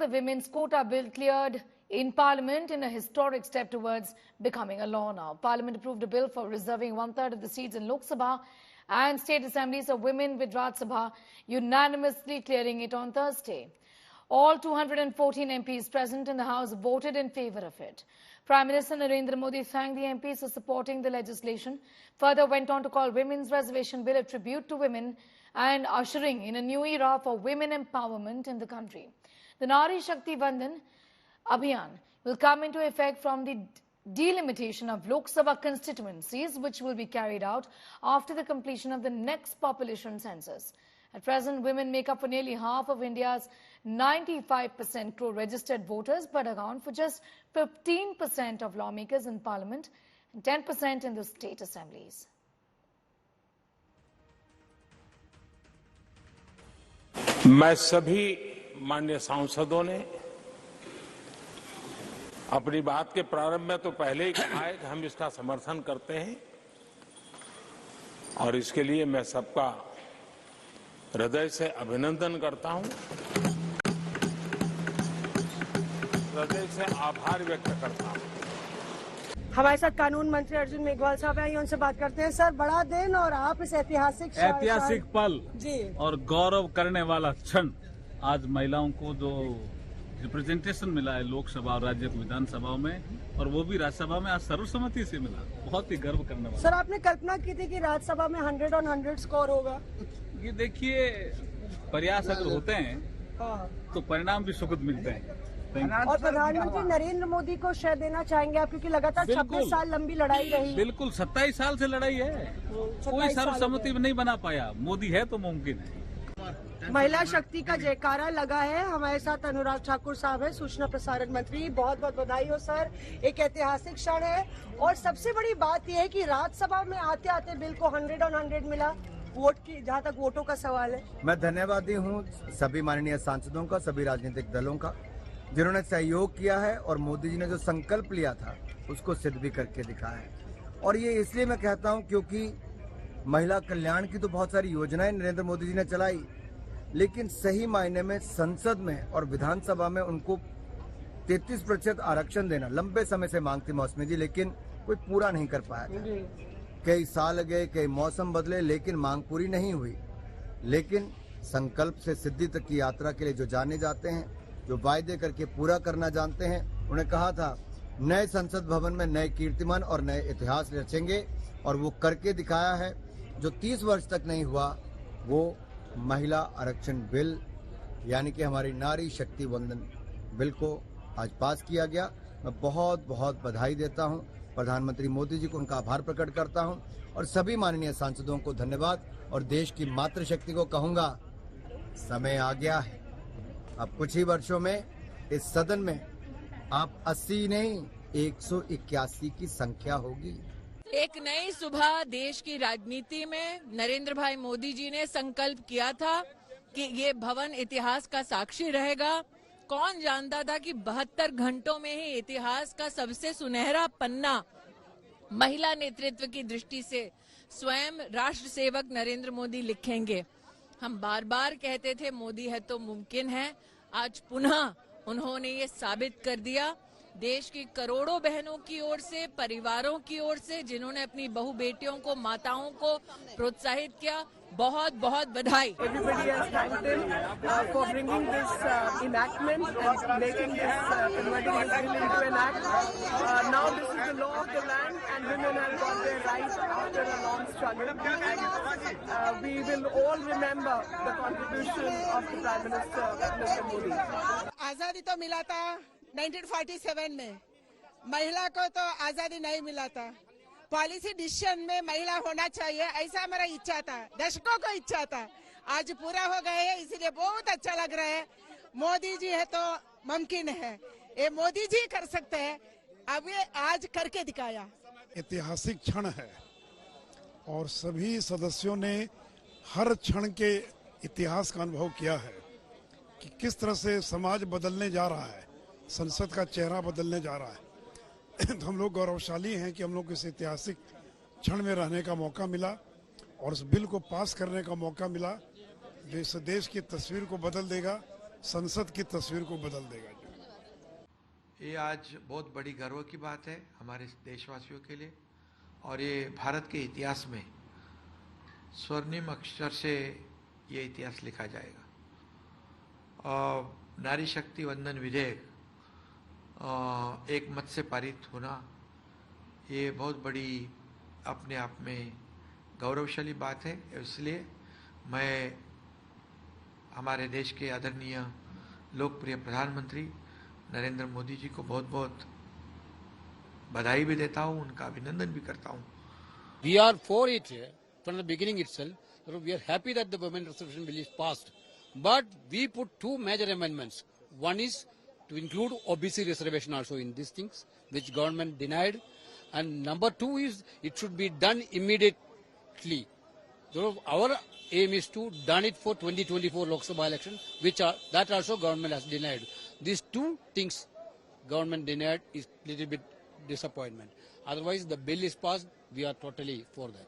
the Women's Quota Bill cleared in Parliament in a historic step towards becoming a law now. Parliament approved a bill for reserving 1/3 of the seats in Lok Sabha and state assemblies of women, with Raj Sabha unanimously clearing it on Thursday. All 214 MPs present in the House voted in favour of it. Prime Minister Narendra Modi thanked the MPs for supporting the legislation, further went on to call Women's Reservation Bill a tribute to women and ushering in a new era for women empowerment in the country. The Nari Shakti Vandan Abhiyan will come into effect from the delimitation of Lok Sabha constituencies, which will be carried out after the completion of the next population census. At present, women make up for nearly half of India's 95% crore registered voters, but account for just 15% of lawmakers in Parliament and 10% in the state assemblies. मैं सभी माननीय सांसदों ने अपनी बात के प्रारंभ में तो पहले ही कहा है कि हम इसका समर्थन करते हैं और इसके लिए मैं सबका हृदय से अभिनंदन करता हूं, हृदय से आभार व्यक्त करता हूं। हमारे साथ कानून मंत्री अर्जुन मेघवाल साहब हैं, उनसे बात करते हैं। सर, बड़ा दिन और आप इस ऐतिहासिक पल जी और गौरव करने वाला क्षण, आज महिलाओं को जो रिप्रेजेंटेशन मिला है लोकसभा और राज्य विधानसभाओं में, और वो भी राज्यसभा में आज सर्वसम्मति से मिला, बहुत ही गर्व करने वाला। सर, आपने कल्पना की थी कि राज्यसभा में 100 on 100 स्कोर होगा? ये देखिए, प्रयास अगर होते हैं तो परिणाम भी सुखद मिलते हैं। और प्रधानमंत्री नरेंद्र मोदी को श्रेय देना चाहेंगे आप, क्योंकि लगातार 26 साल लंबी लड़ाई रही। बिल्कुल, 27 साल से लड़ाई है, कोई सर्वसम्मति नहीं बना पाया। मोदी है तो मुमकिन है। महिला शक्ति का जयकारा लगा है। हमारे साथ अनुराग ठाकुर साहब है, सूचना प्रसारण मंत्री। बहुत बहुत बधाई हो सर, एक ऐतिहासिक क्षण है। और सबसे बड़ी बात यह है कि राज्यसभा में आते आते बिल को 100 on 100 मिला। वोट की, जहाँ तक वोटों का सवाल है, मैं धन्यवादी हूँ सभी माननीय सांसदों का, सभी राजनीतिक दलों का, जिन्होंने सहयोग किया है और मोदी जी ने जो संकल्प लिया था उसको सिद्ध भी करके दिखाया है। और ये इसलिए मैं कहता हूँ क्योंकि महिला कल्याण की तो बहुत सारी योजनाएं नरेंद्र मोदी जी ने चलाई, लेकिन सही मायने में संसद में और विधानसभा में उनको 33% आरक्षण देना लंबे समय से मांग थी मौसमी जी, लेकिन कोई पूरा नहीं कर पाया था। कई साल गए, कई मौसम बदले, लेकिन मांग पूरी नहीं हुई। लेकिन संकल्प से सिद्धि तक की यात्रा के लिए जो जाने जाते हैं, जो वायदे करके पूरा करना जानते हैं, उन्हें कहा था नए संसद भवन में नए कीर्तिमान और नए इतिहास रचेंगे, और वो करके दिखाया है। जो 30 वर्ष तक नहीं हुआ वो महिला आरक्षण बिल, यानी कि हमारी नारी शक्ति वंदन बिल को आज पास किया गया। मैं बहुत बहुत बधाई देता हूं प्रधानमंत्री मोदी जी को, उनका आभार प्रकट करता हूं, और सभी माननीय सांसदों को धन्यवाद। और देश की मातृशक्ति को कहूंगा, समय आ गया है। अब कुछ ही वर्षों में इस सदन में आप 80 नहीं 181 की संख्या होगी। एक नई सुबह देश की राजनीति में नरेंद्र भाई मोदी जी ने संकल्प किया था कि ये भवन इतिहास का साक्षी रहेगा। कौन जानता था कि 72 घंटों में ही इतिहास का सबसे सुनहरा पन्ना महिला नेतृत्व की दृष्टि से स्वयं राष्ट्र सेवक नरेंद्र मोदी लिखेंगे। हम बार बार कहते थे मोदी है तो मुमकिन है, आज पुनः उन्होंने ये साबित कर दिया। देश की करोड़ों बहनों की ओर से, परिवारों की ओर से, जिन्होंने अपनी बहू बेटियों को, माताओं को प्रोत्साहित किया, बहुत बहुत बधाई। Everybody has thanked him for bringing this enactment and making this converting this bill into an act. Now this is the law of the land, and women have got their rights after a long struggle. And we will all remember the contribution of the Prime Minister, Mr. Modi. आजादी तो मिला था 1947 में, महिला को तो आजादी नहीं मिला था। पॉलिसी डिसीजन में महिला होना चाहिए, ऐसा मेरा इच्छा था, दशकों को इच्छा था। आज पूरा हो गए है, इसलिए बहुत अच्छा लग रहा है। मोदी जी है तो मुमकिन है, ये मोदी जी कर सकते हैं, अब ये आज करके दिखाया। ऐतिहासिक क्षण है और सभी सदस्यों ने हर क्षण के इतिहास का अनुभव किया है कि किस तरह से समाज बदलने जा रहा है, संसद का चेहरा बदलने जा रहा है। तो हम लोग गौरवशाली हैं कि हम लोग इस ऐतिहासिक क्षण में रहने का मौका मिला और उस बिल को पास करने का मौका मिला, जो इस देश की तस्वीर को बदल देगा संसद की तस्वीर को बदल देगा। ये आज बहुत बड़ी गर्व की बात है हमारे देशवासियों के लिए और ये भारत के इतिहास में स्वर्णिम अक्षर से ये इतिहास लिखा जाएगा। नारी शक्ति वंदन विधेयक एक मत से पारित होना ये बहुत बड़ी अपने आप में गौरवशाली बात है। इसलिए मैं हमारे देश के आदरणीय लोकप्रिय प्रधानमंत्री नरेंद्र मोदी जी को बहुत बहुत बधाई भी देता हूं, उनका अभिनंदन भी करता हूं। We are for it from the beginning itself. We are happy that the Women Reservation Bill is passed. But we put two major amendments. One is to include OBC reservation also in these things, which government denied. And number two is it should be done immediately. So our aim is to done it for 2024 Lok Sabha election, that also government has denied. These two things government denied is little bit disappointment. Otherwise, the bill is passed. We are totally for that.